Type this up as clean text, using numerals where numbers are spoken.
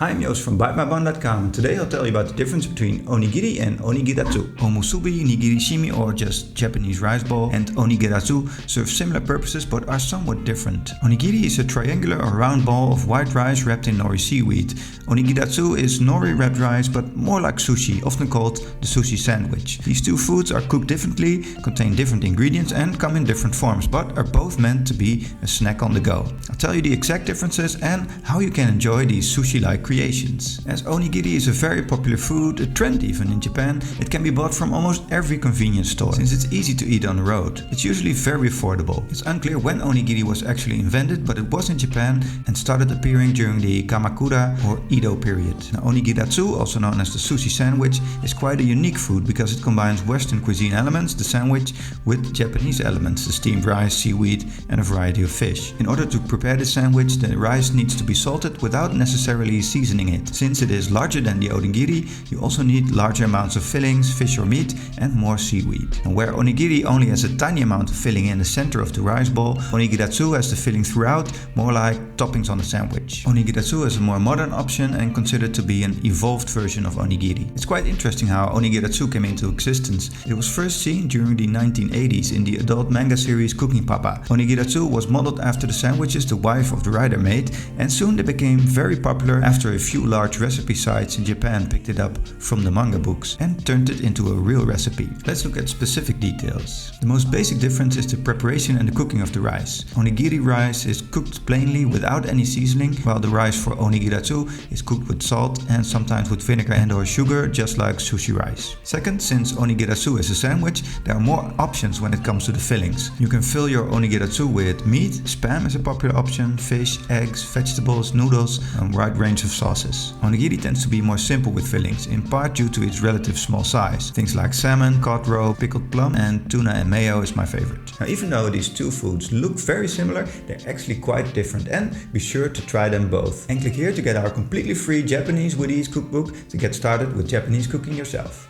Hi, I'm Joost from BiteMyBun.com and today I'll tell you about the difference between onigiri and onigirazu. Omusubi, nigirishimi or just Japanese rice ball and onigirazu serve similar purposes but are somewhat different. Onigiri is a triangular or round ball of white rice wrapped in nori seaweed. Onigirazu is nori wrapped rice but more like sushi, often called the sushi sandwich. These two foods are cooked differently, contain different ingredients and come in different forms but are both meant to be a snack on the go. I'll tell you the exact differences and how you can enjoy these sushi-like creations. As onigiri is a very popular food, a trend even in Japan, it can be bought from almost every convenience store since it's easy to eat on the road. It's usually very affordable. It's unclear when onigiri was actually invented, but it was in Japan and started appearing during the Kamakura or Edo period. Now, onigirazu, also known as the sushi sandwich, is quite a unique food because it combines Western cuisine elements, the sandwich, with Japanese elements, the steamed rice, seaweed and a variety of fish. In order to prepare the sandwich, the rice needs to be salted without necessarily seasoning it. Since it is larger than the onigiri, you also need larger amounts of fillings, fish or meat, and more seaweed. And where onigiri only has a tiny amount of filling in the center of the rice ball, onigirazu has the filling throughout, more like toppings on the sandwich. Onigirazu is a more modern option and considered to be an evolved version of onigiri. It's quite interesting how onigirazu came into existence. It was first seen during the 1980s in the adult manga series Cooking Papa. Onigirazu was modeled after the sandwiches the wife of the writer made, and soon they became very popular after a few large recipe sites in Japan picked it up from the manga books and turned it into a real recipe. Let's look at specific details. The most basic difference is the preparation and the cooking of the rice. Onigiri rice is cooked plainly without any seasoning, while the rice for onigirazu is cooked with salt and sometimes with vinegar and or sugar, just like sushi rice. Second, since onigirazu is a sandwich, there are more options when it comes to the fillings. You can fill your onigirazu with meat, spam is a popular option, fish, eggs, vegetables, noodles, and a wide range of sauces. Onigiri tends to be more simple with fillings, in part due to its relative small size. Things like salmon, cod roe, pickled plum, and tuna and mayo is my favorite. Now, even though these two foods look very similar, they're actually quite different, and be sure to try them both. And click here to get our completely free Japanese with Ease cookbook to get started with Japanese cooking yourself.